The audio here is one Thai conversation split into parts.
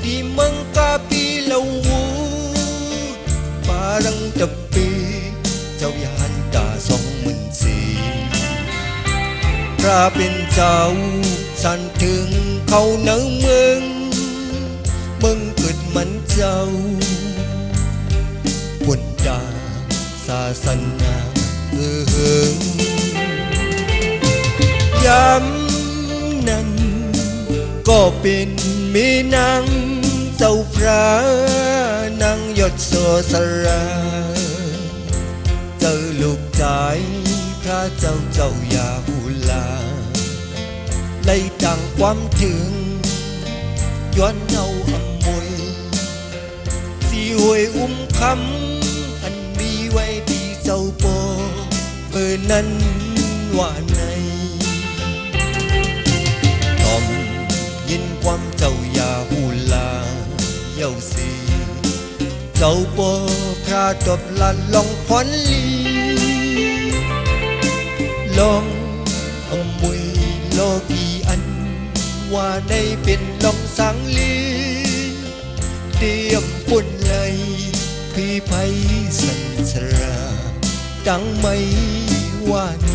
di mengkapi laut parang tepi Châu Yan ta song mìnhสีพระเป็นเจ้าสั่นถึงเขาเนื้อเมืองเกิดมันเจ้าบุญดาศาสนาย้ำนั้นก็เป็นแม่นางเจ้าพระนางยศโสสราเจอลูกใจพระเจ้ายาหูลาไล่ดังความถึงย้อนเอาอำมวยสีหวยคำอันมีไว้ที่เจ้าโปนั้นว่าในต้อมยินความเจ้ายาหูลาเย้าสีเจ้าโปพระจบลันลองพรลีลองอำมวยโลกีอันว่าในเป็นลองสังลีเตรียมปุ่นเลยพี่ไพสันสราดังไม่ว่าไง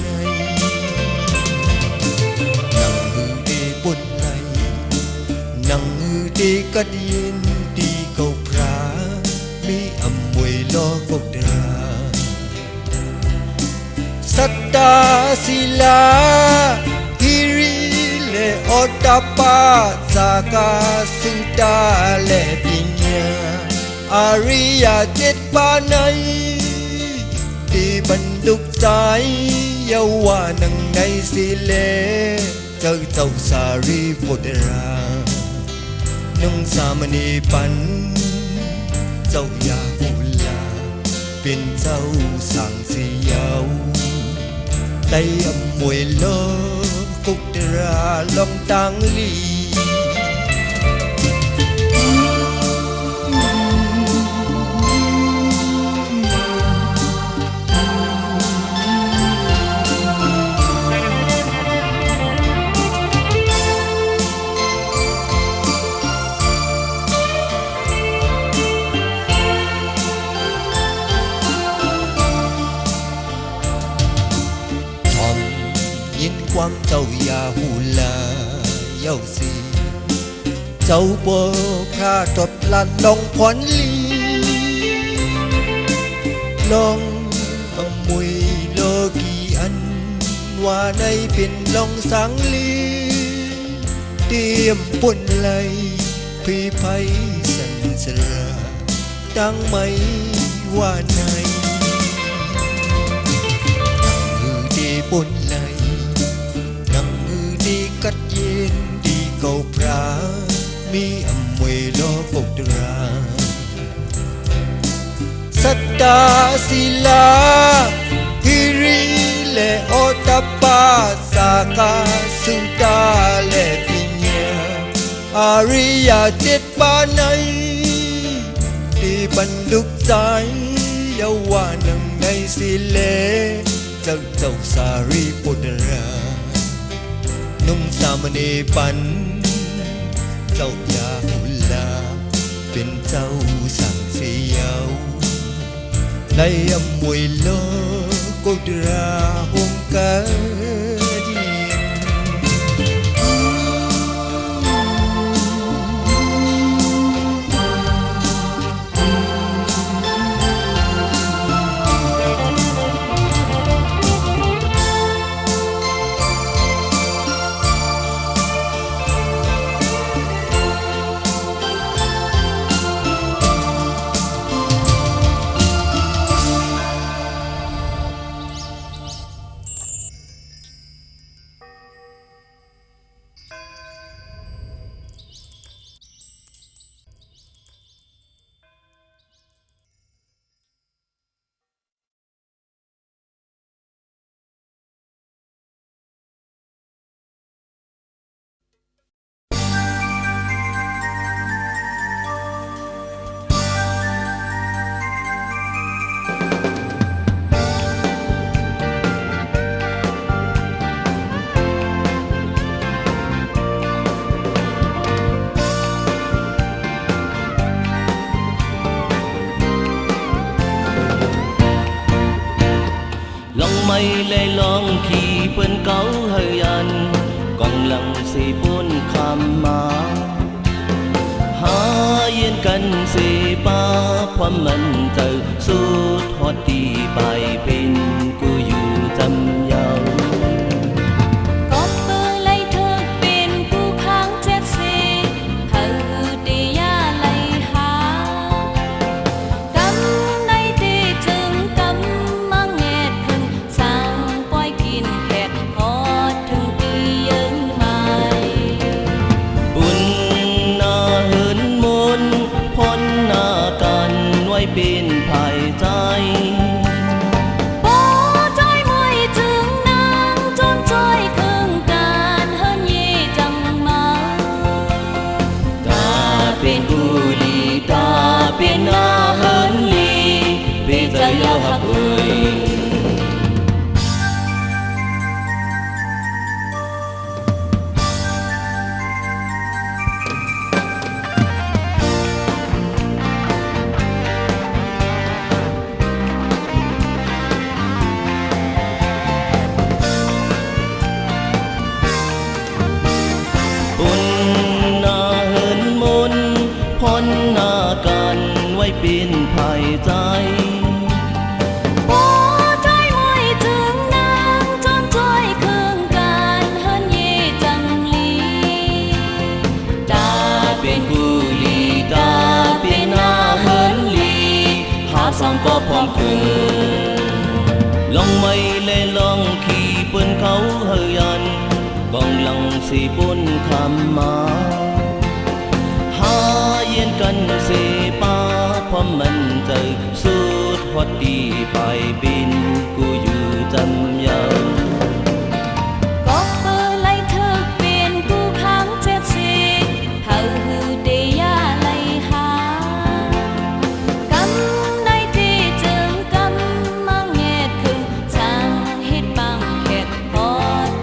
นังฮือดีปุ่นเลยนังฮือดีกัดยินดีเก่าพระมีอำมวยโลกบดราสัตตาศิลาฮิริเลโอตาปาสากาสุตาเลปิญญาอาริยเจ็ดปานัยที่บรรดุกใจเยาว่านังในสิเลเจ้าสารีบุตรานุ่งสามณีปันเจ้ายาหุลาเป็นเจ้าสั่งสีเยาได้อำมวยโลกุกตราลองตังลียินความเจ้ายาหูลาเย้าสีเจ้าโบพระจบลันลองพรลีลองอำมวยโลกีอันว่าในเป็นลองสังลีเตรียมปุ่นเลยพี่ไพสันสราดังไม่ว่าในมือดีปุ่นเลยดีกัดเย็นดีเก่าพระมีอำมวยโลกบดราสัตตาศิลาฮิริเลโอตาปาสากาสุตาเลปิญญาอาริยเจ็ดปานัยที่บรรดุกใจเยาว่านังในสิเลเจ้าสารีบุตรานุ่งสามเณรปันเจ้ายาหุลาเป็นเจ้าสั่งเสียวไล่อำมวยโลกุตราหงกาดี lại lòng khi bên cấu hơi ăn còn lặng si buồn khăm má há yên cần si baความมันเจอสุดฮอดตีไปเป็นกูอยู่จำยาวก็เปิดไล่เธอเป็นกูค้างเจ็ดสีเธอดียาไล่หากำในตีจึงกำมังแงดขึ้นสั่งปล่อยกินแขกพอถึงตียังไม่บุญนาเหินมนพ้นหน้ากันไว้เป็นภายใจเป็นอาเหินลีเป็นใจยาหักเอ่ยบุญนาเหินมนพ้นหน้ากันไว้เป็นภายใจโอ้ใจมวยถึงนางจนจ้อยเครื่องการเฮิรนเย่จังลีตาเป็นกุลีตาเป็นอาเหินลีหาสองก็พร้อมคืนลองไม่เลยลองขี่เปิ้นเขาเฮยันกองหลังสีปุ่นคำมาหาเย็นกันเสป้าเพราะมันเจอสุดฮอดดีไปบินกูอยู่จำยาวก็เปิดไล่เธอเป็นกูค้างเจ็ดสีเธอดียาไล่หากำในที่จึงกำมังแงดขึ้นสั่งเฮ็ดบังแขกพอ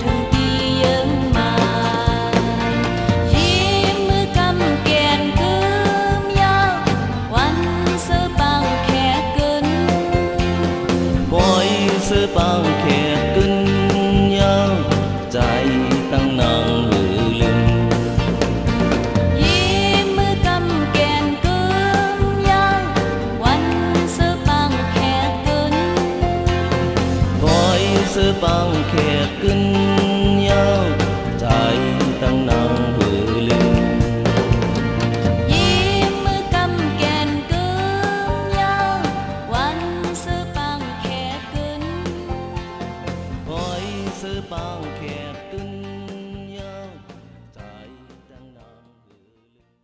ถึงตียังมายิ้มมือกำแกนกึมยาววันซื้อบังแขกกึนปล่อยซื้อปังแขกกึนยาวใจตั้งนางหือลืมยิ้มมือกำแกนกึมยาววันซื้อบังแขกกึนปล่อยซื้อปังแขกกึนยาวใจตั้งนางหือลืมยิ้มมือกำแกนกึมยาววันซื้อบังแขกกึนปล่อยซื้อปังแขกกึนยาวใจตั้งนางหือลืม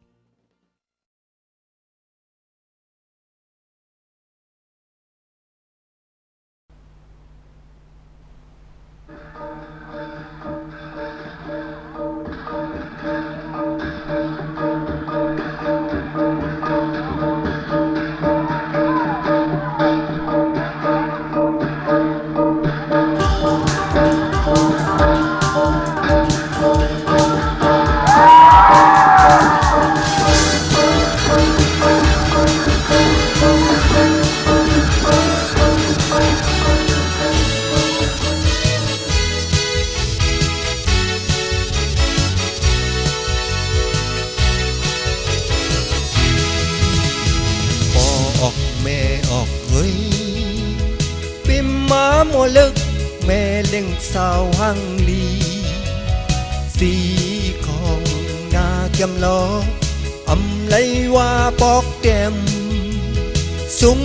ออกแม่ออกเฮ้ยปิมมาโมลึกแม่เล่งสาวหังลีสีของนาเกียมล้ออำไลว่าปอกเต็มสุง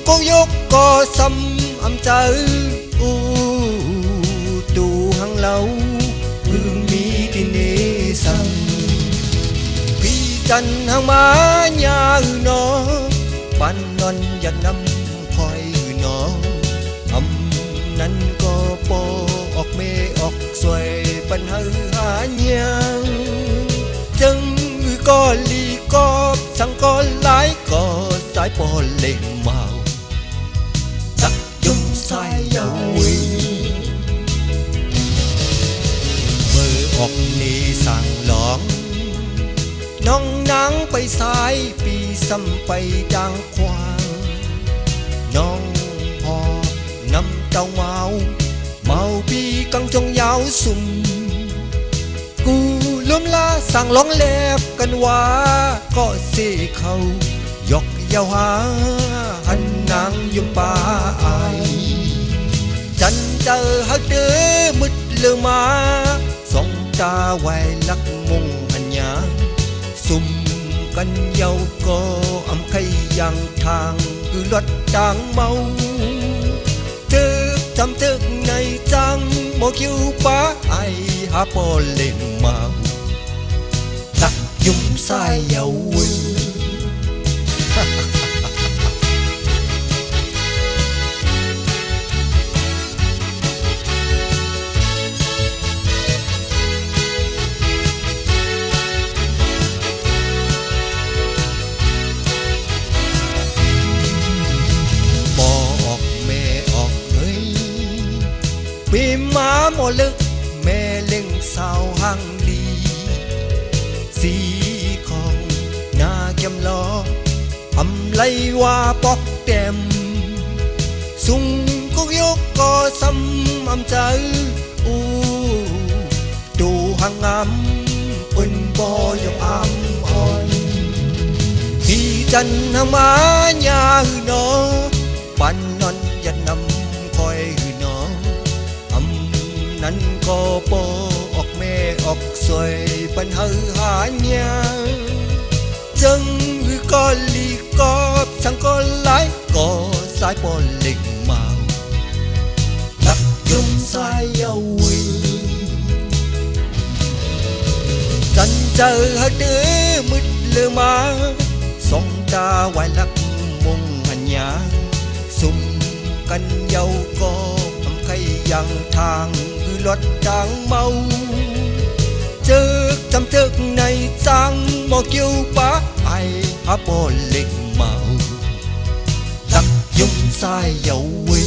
ก็ยกก็ซ้ำอำเจออูตูหังเหลาพึ่งมีที่นี่ซ้ำพี่จันหังมาญาอือนอปันนอนอยากนำคอยหนออำนั้นก็ปออกเมออกสวยปัญหาหายังจึงก็ลีก็สังก็หลายก็สายปอเล่งเมาจักยุ่งสายเยาวีเมื่อออกนี้สั่งหลองน้องนางไปสายปีซ้ำไปดังควางน้องหอบน้ำเต้าเมา กังจงยาวสุ่มกูล้มลาสั่งร้องแลบกันว่าก็เสเขายกเยาวหาหันนางยมป่าอายจันเจอฮักเด้อมืดเลือมาสองตาไวลักมงอัญญาสุ่มกันเยาก็อำไขยังทางคือรถจางเมาเจอจำเจอในจังโมคิวป้าไอหาปอเล่งเมาลักยุ่มสายเยาวิปีมาหมอลึกแม่เล่งสาวหังดีสีของหน้าเกมล้ออำไลว่าปอกแต้มสุงกุกยกก็ซ้ำอำใจอูดูหังงำปุ่นบ่ยกอำอ่อนที่จันทร์มาญาหือนอปันนอนยันนำคอยหือนอนั้นก็ปออกแม่ออกสวยปัญหาหาญาจึงหือก็ลีกอบสังก็หลายก็สายปอเล็กเมาลักยุ่มสายเยาวิจันเจอฮักเด้อมืดเลือมาสองตาไวลักมงหัญญาสุ่มกันเยาก็ทำใครยังทางคือรถจางเมาเจอจำเจอในจังหมอเกี่ยวป้าไอหาปอเล็กเมาลักยุ่มสายเยาวิ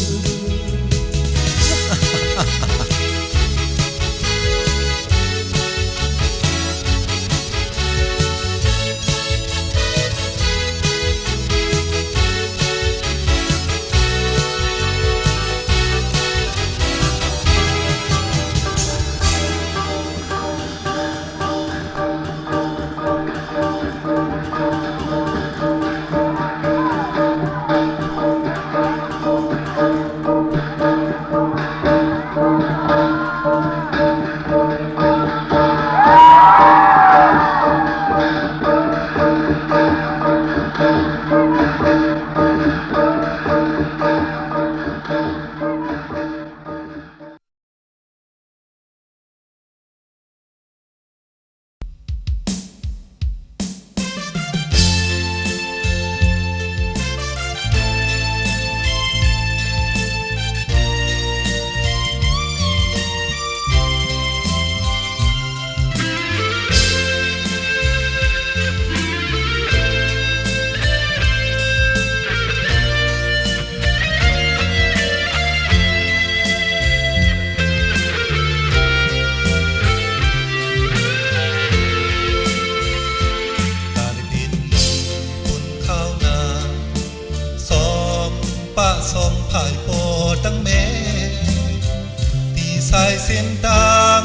ายเส้นตาง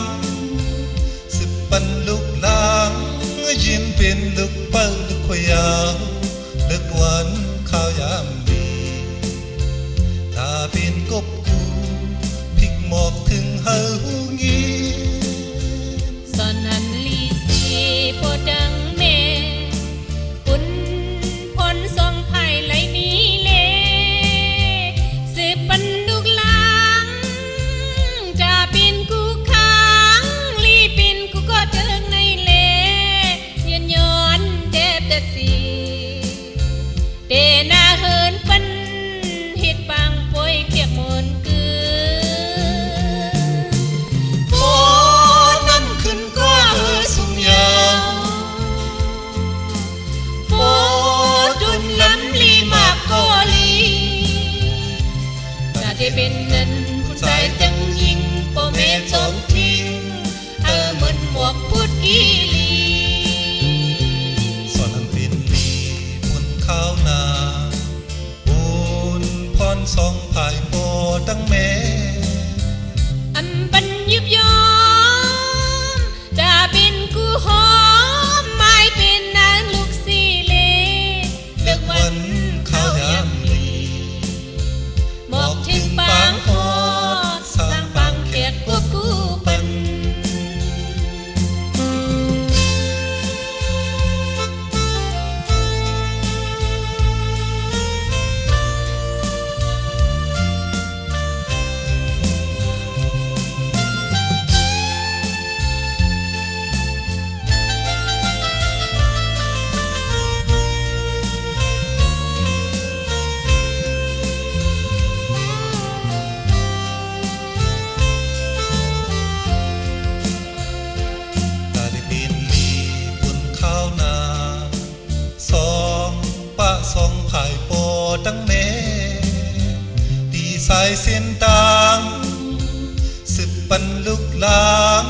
สิบปันลูกลางยิ้มเป็นลูกเปิ้ลลูกขยาวเลิกวันข้าวยามดีถ้าเป็นกบกูพลิกหมอกถึงเฮาหูงี้สอนหันลีสีโปดังแม่ปุ่นพลทรงไผ่ไหลนี้เลสืบปันลูกลางจะเป็นกูค้างลีเป็นกูก็เจิงในเลยืนย้อนเจ็บแต่สีเดนาเฮินปันเฮ็ดบางป่วยเขียกมนกือโอ้น้ำขึ้นก็สุงยาวโอ้ดุนล้ำลีมากก็ลีน่าจะเป็นนั้นผู้ชายจังยิงโปเมสมทิ้งเหมือนหมวกพูดกีลีสอนอันเป็นลีบนข้าวนาบุญพรสองภายโปตั้งแม่อันบัน สองภายปอตั้งเนตีสายเส้นต่างสืบปันลูกหลาง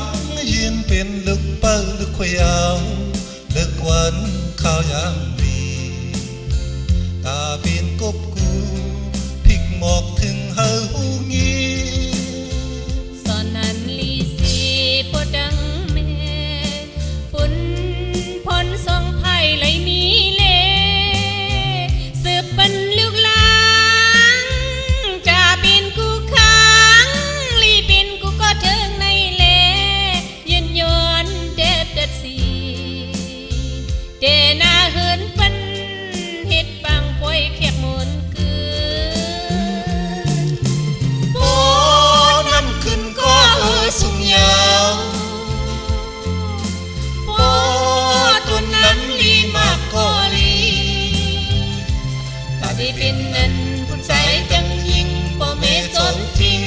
ยืนเป็นลูกเปิ้ลลูกขยาวเลิกวันข้าวยามดีตาเป็นกบกูพลิกหมอกถึงเฮาหูงี้สอนนันลีสีปวดดังเมปุ่นพนทรงไผ่ไหลมีเลสืบปันลูกหลางจะเป็นกูค้างลีเป็นกูก็เทิงในเลยืนย้อนเด็ดเด็ดสีเดนาเหินปันเฮ็ดปังป่วยเขียกมนคืนโอ้น้ำขึ้นก็สูงยาวโอ้ตัวนั้นลีมากก็ลีตาได้เป็นนั้นผู้ใจจังยิงบ่เมสนทิ้ง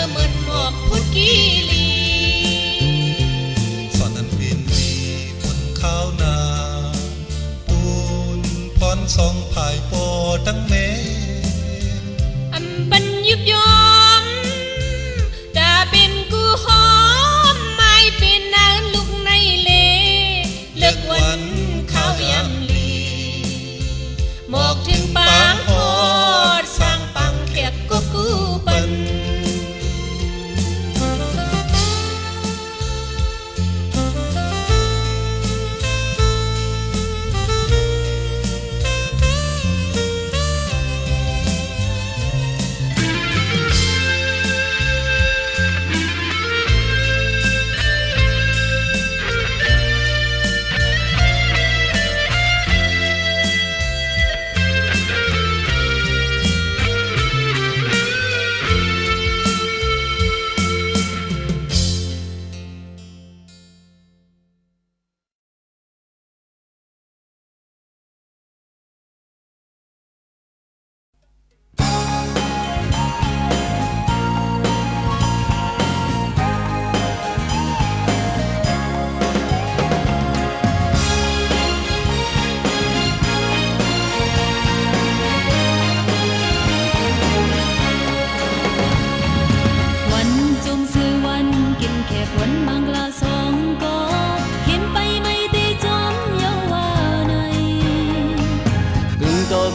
เหมือนหมอกพุดกีลีสอนนั้นเป็นลีบนข้าวนาปูนพรสองภายปอตั้งเมอำบันยุบยอมตาเป็นกูหอมไม่เป็นนานลูกในเลเลิกวันข้าวยำลีหมอกถึงปางหอดสร้างปังเขียกกูกูปัน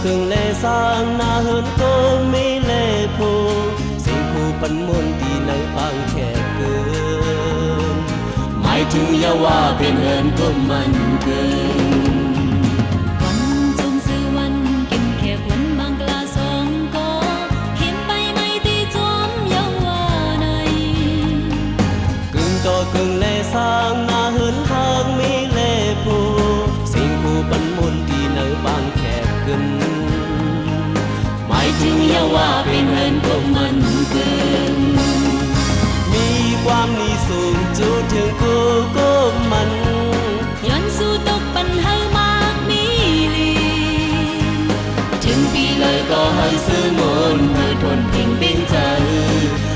ครึ่งเลสร้างนาเหินโกมีเลผูสิ่งคู่ปันมนตีในปางแขกเกินหมายถึงอย่าว่าเป็นเหินก็มันเกินวันจงซื้อวันกินแขกวันบางกลาสองก็เข็มไปไม่ตีจอมอย่าว่าในกึ่งต่อกึ่งเลสร้างนาเหินทางมีเลผูสิ่งคู่ปันมนตีในปางแขกเกินถึงอย่าว่าเป็นเหินก็มันเกินมีความนี่สูงจูถึงกูก็มันย้อนสู้ตกปัญหามากมีลีถึงปีเลยก็ให้ซื้อมนให้ทนเพ่งเป็นใจ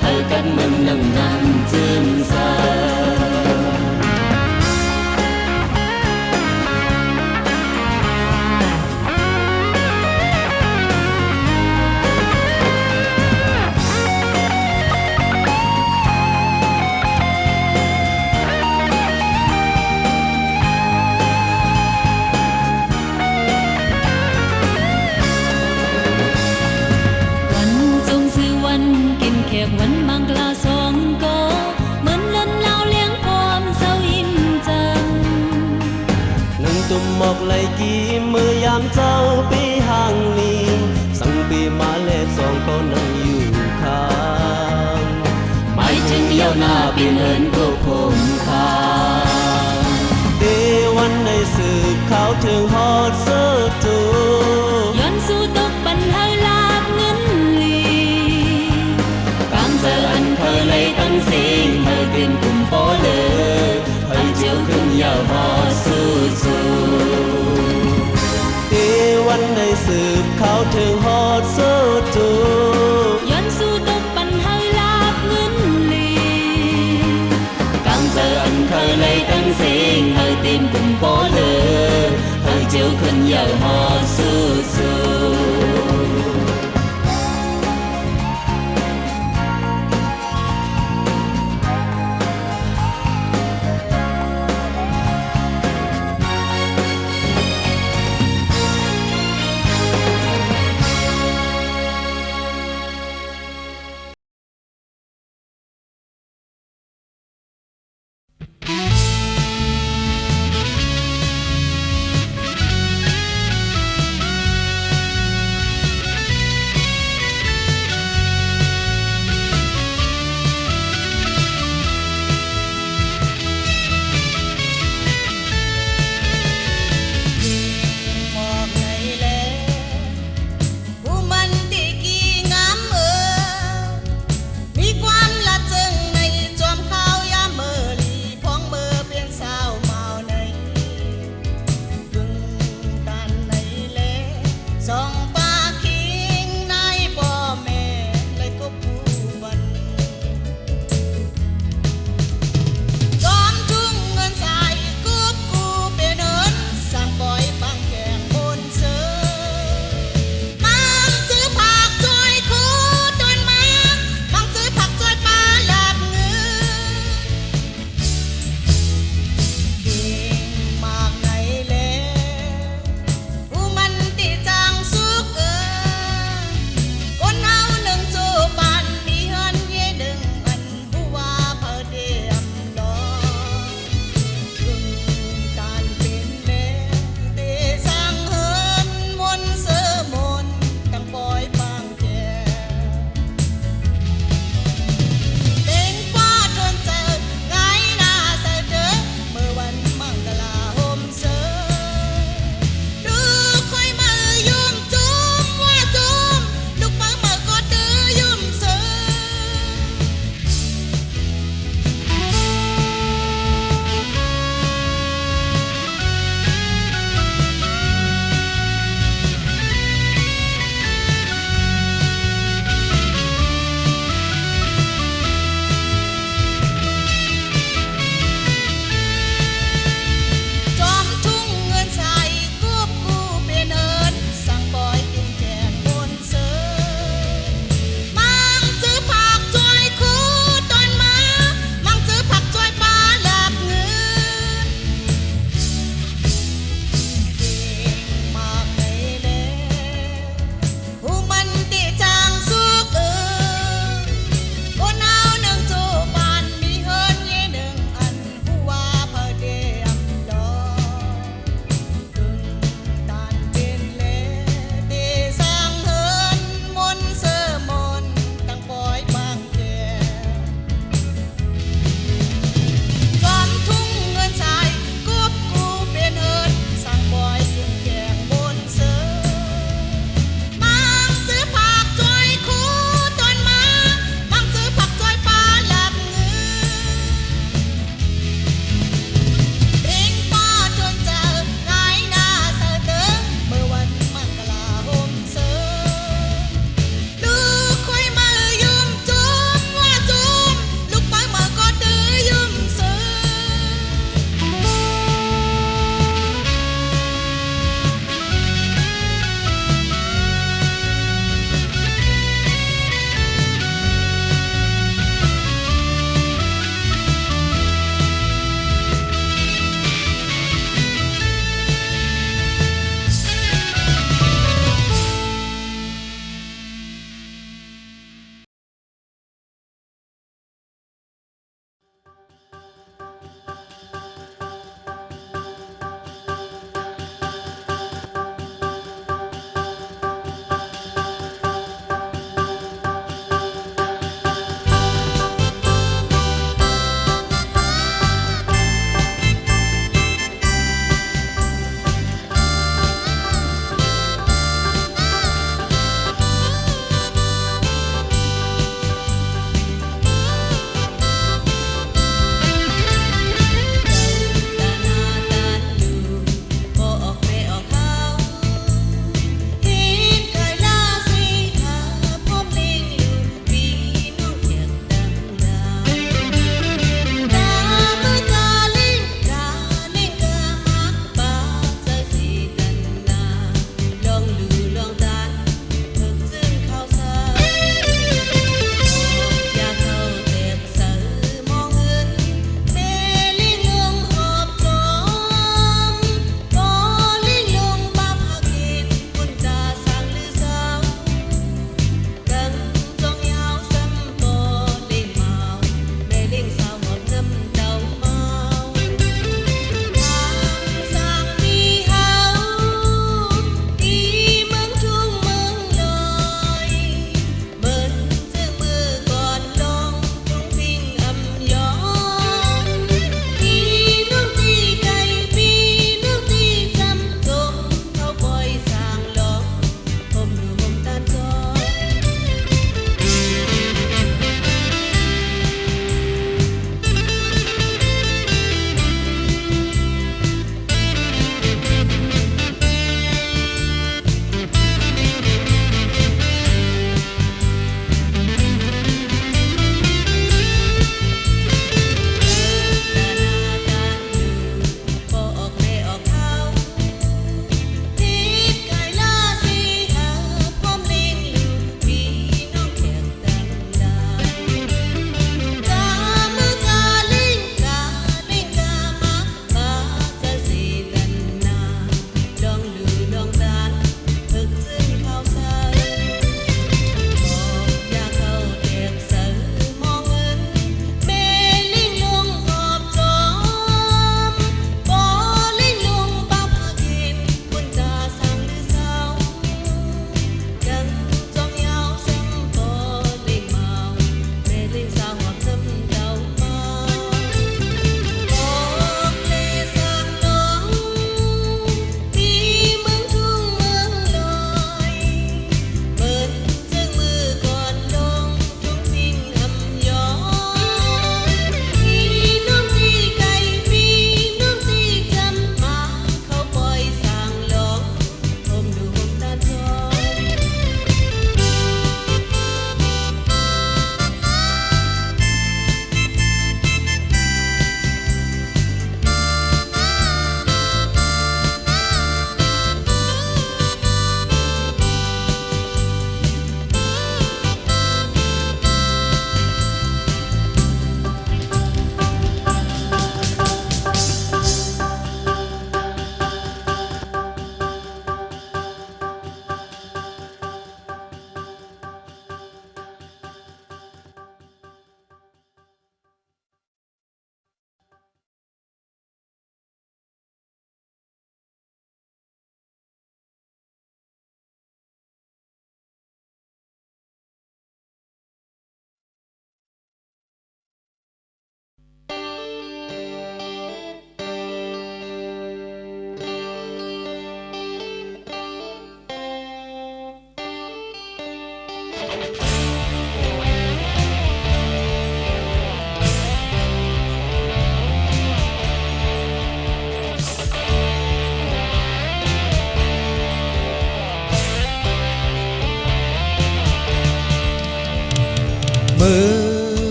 ให้กันมันนั่งนั่งจึงซาวันบางกลาสองก็เหมือนเล่นเล่าเลี้ยงความเศร้าอิ่มจังนั่งตุ่มหมอกไหลกี้มือยามเจ้าปีห่างลีสั่งปีมาเลดสองก็นั่งอยู่ข้างหมายถึงเย้าหน้าปีเหินก็คมคาเดวันในสืบเขาถึงฮอดเสื้อจูย้อนสู้ตกปัญหาลาบเงินลีเจออันเคยเลยตั้งสิ่งเธอเป็นกลุ่มโปเลยให้เจียวขึ้นยาวหอสู้สู้ตีวันในสืบเขาถึงฮอดสู้จูย้อนสู้ตกปัญหาลาบเงินลีกังเจออันเคยเลยตั้งสิ่งเธอเป็นกลุ่มโปเลยให้เจียว ยวขึ้นเหยาหอสู้สู้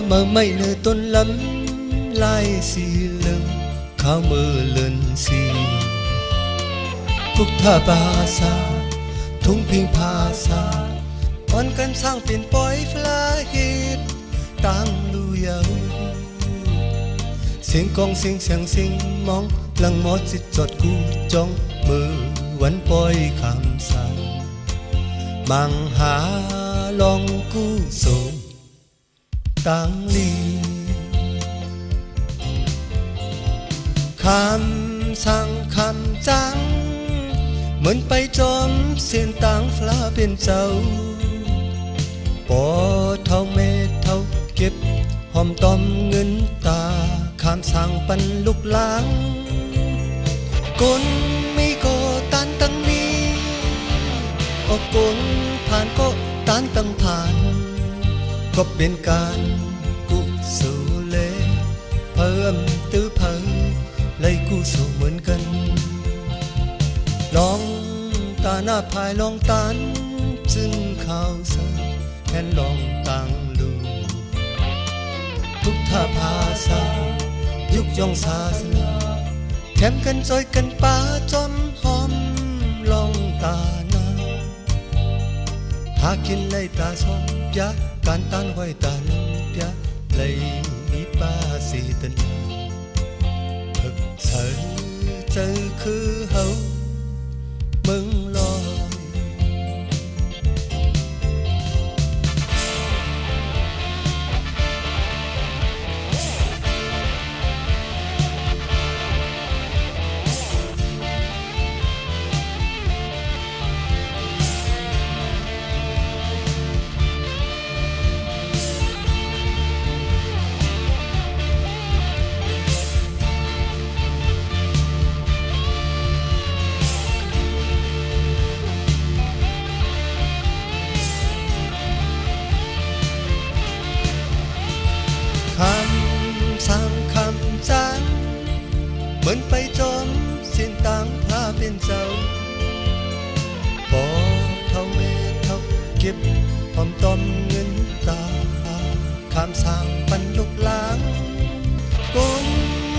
mơ mây nơi tôn lắm lai xì lưng khao mơ lần xìทุกท่าภาษาทุ่งพิงภาษาอ่อนกันสร้างเป็นปอยฟลาฮิตตั้งลูเยาเสียงกองเสียงมองหลังหมอจิตจดกูจ้องมือวันปอยคำสั่งมังหาลองกูโสตั้งลีคำสั่งคำจังเหมือนไปจอมเส้นต่างฟ้าเป็นเจ้าปอเท่าเมตเท่าเก็บหอมตอมเงินตาคำสั่งปันลุกล้างกลไม่ก็ตานตั้งนี้ก็กลผ่านก็ตานตั้งผ่านก็เป็นการกุศลเพิ่มตื้อเพิ่มเลยกุศลเหมือนกันลองตาหน้าพายลองตานจึงข่าวสารแทนลองต่างลูทุกท่าภาษายุกยองศาสนาแถมกันจอยกันป่าจอมหอมลองตาหน้าหากินเลยตาชมยะการตานห้อยตานยะเลยมีป้าสีตันถึกเธอเจอคือเฮามึงลอยคำสั่งคำจังเหมือนไปจอมสิ้นต่างพาเป็นเจ้าพอเท่าเมตเท่าเก็บหอมตอมเงินตาคำสั่งปันลุกล้างคน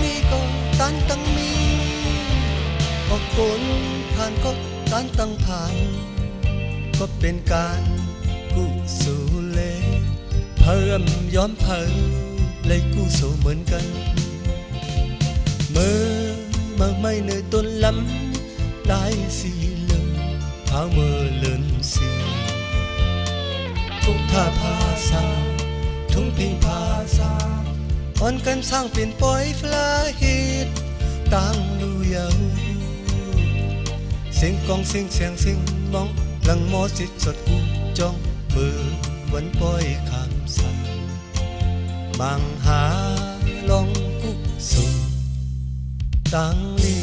มีก็ตันตั้งมีก็คนผ่านก็ตันตั้งผ่านก็เป็นการกุศลเพิ่มย้อมเพิ่มเลยกูโสเหมือนกันเมื่อไม่เนยต้นลำลายสีเหลืองเท้าเมื่อเลื่อนสีทุกท่าภาษาทุ่งพิงภาษาอ่อนกันสร้างเป็นปอยฟลาฮิตตั้งลูเยาเสียงกองเสียงมองหลังหมอจิตจดกูจ้องมือวันปอยคำสั่งมังหาลองกุศลตั้งลี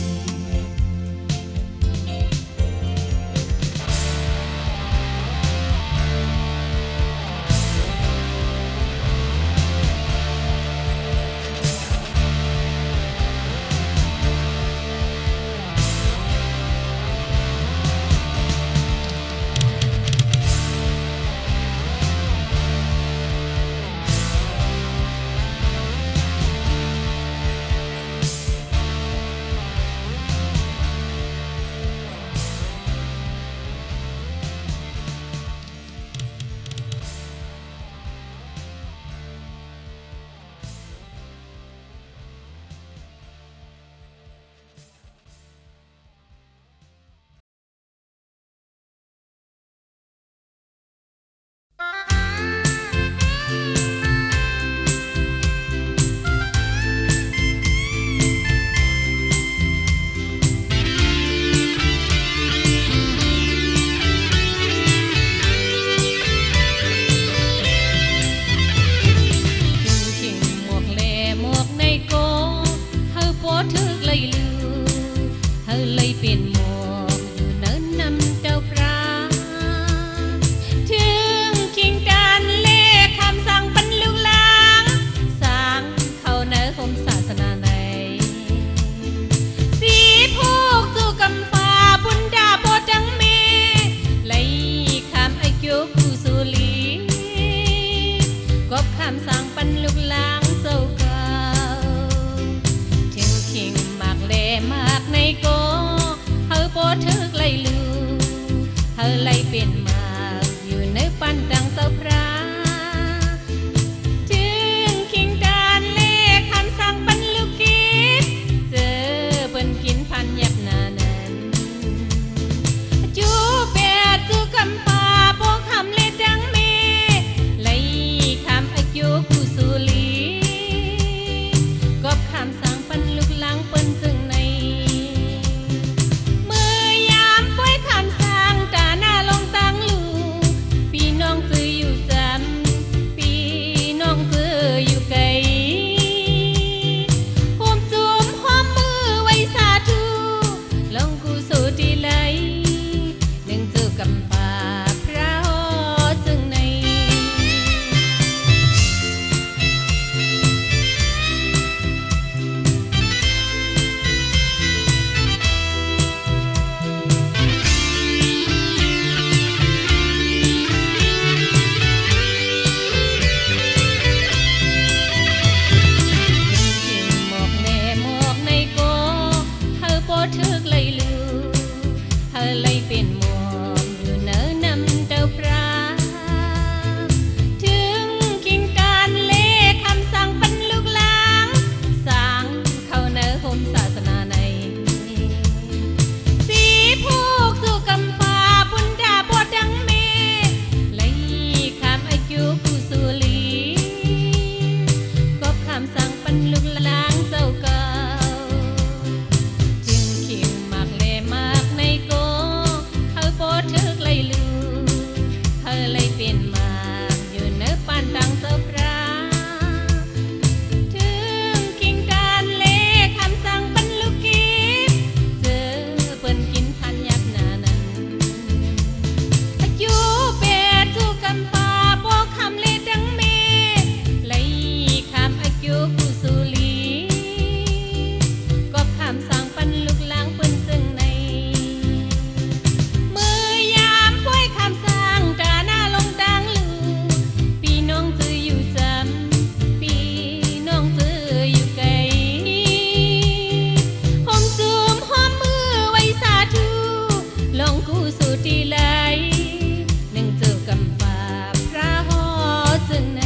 อไล่เป็นมาอยู่ในปันดังเจ้าพระถึงคิงดานเลขคำสั่งปันลูกกิดเจอเปิ้นกินพันยับนานั้นจูเปียจูกำปาพวกคำเลดังเมไล่คำอายุกูสุลีกอบคำสั่งปันลูกหลังเปิ้นจึงในมือยามป่วยคำสั่งตาหน้าลงตังลูพี่น้องจืออยู่จำพี่น้องจืออยู่ไกลโฮมจุ่มหอมมือไว้สาธุลงกูสู่ที่ไหลหนึ่งเจอกับป่าพระหอจึงในหมอกแน่หมอกในโกเฮาบ่ถึกเลยลือเฮาเลยเป็นหมอมอยู่เนินนำเต้าพระถึงคิงการเลขคำสั่งปันลูกหลางสั่งเข้าเนื้อห่มศาสนาในสีผูกสู่กำฟ้าบุญดาบวดดังเมเลยคำอายุกูสุลีกอบคำสั่งปันลูกหลางเจ้าเก่าจึงขิมมากเลมากในโกเฮาบ่ถึกเลยลือเฮาเลยเป็นมากอยู่เนื้อปันดังเจ้าพระถึงคิงการเลขคำสั่งปันลูกกิดเจอเปิ้นกินพันยับหนานั้นอายุเป็ดจูกำปาพวกคำเลดังเมไล่คำอายุกูสุลีกอบคำสั่งปันลูกหลางเปิ้นจึงในมือยามป่วยคำสั่งตาหน้าลงดังลือพี่น้องจืออยู่จำพี่น้องจืออยู่ไกลหอมจุ่มหอมมือไว้สาธุลองกูสู่ที่ไหลหนึ่งเจอกับป่าพระหอจึงใน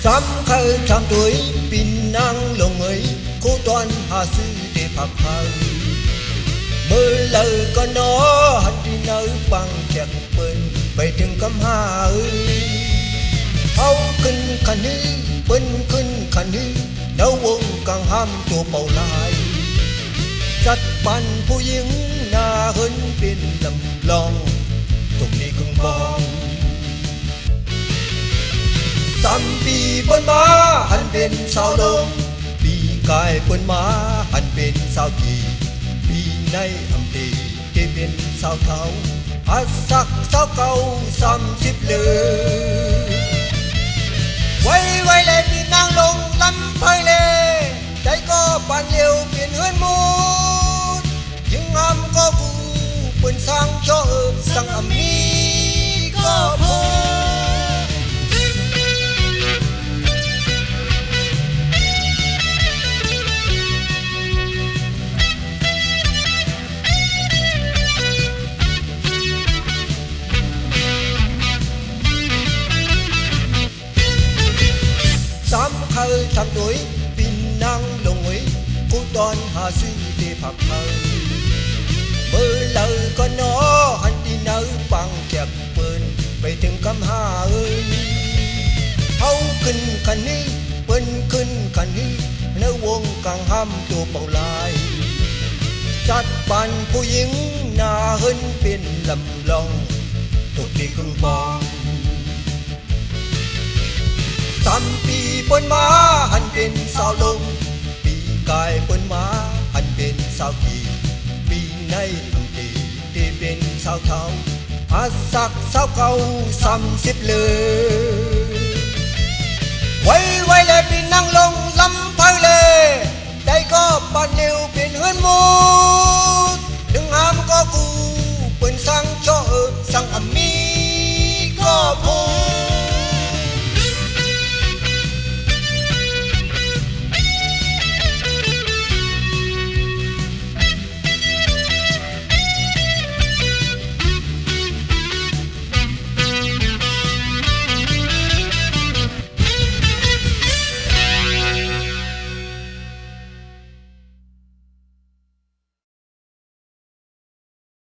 Sắm khơi trăm tuổi pin năng lồng ấy cố toan hà sư để phạt hơi mơ lời con nó hạt đi nơi bằng chặt bên về trường cấm hà ơi áo kinh khăn hư bên kinh khăn hư đâu quân càng ham tua bầu lại chặt bànผู้หญิงหน้าเหินเป็นลำลองตกนี้คงมอง3 ปีบนมาหันเป็นสาวลงปีกายบนมาหันเป็นสาวดีปีในอำเภอที่เป็นสาวเทาอาสักสาวเก่า30เลยไว้เลยพี่นางลงลำเพยเลยใจก็ปานเลียวเปลี่ยนเฮือนมูดยังงามก็กูเป็นสร้างโชว์สังอมีก็พอ3 khơi trăm tuổi pin năng lồng ấy cố toan hà sư để phạt hơi mơ lời con nó hành đi ปานผู้หญิงหน้าเฮินเป็นลำลองทุกปีครึ่งปอง3 ปีเปิ้นมาหันเป็นสาวลงปีกายเปิ้นมาหันเป็นสาวกีปีในตั้งตีที่เป็นสาวเทาอาสักสาวเก่า30เลยไว้เลยพี่นั่งลงลำพังเลยได้ก็ปานนิ้ว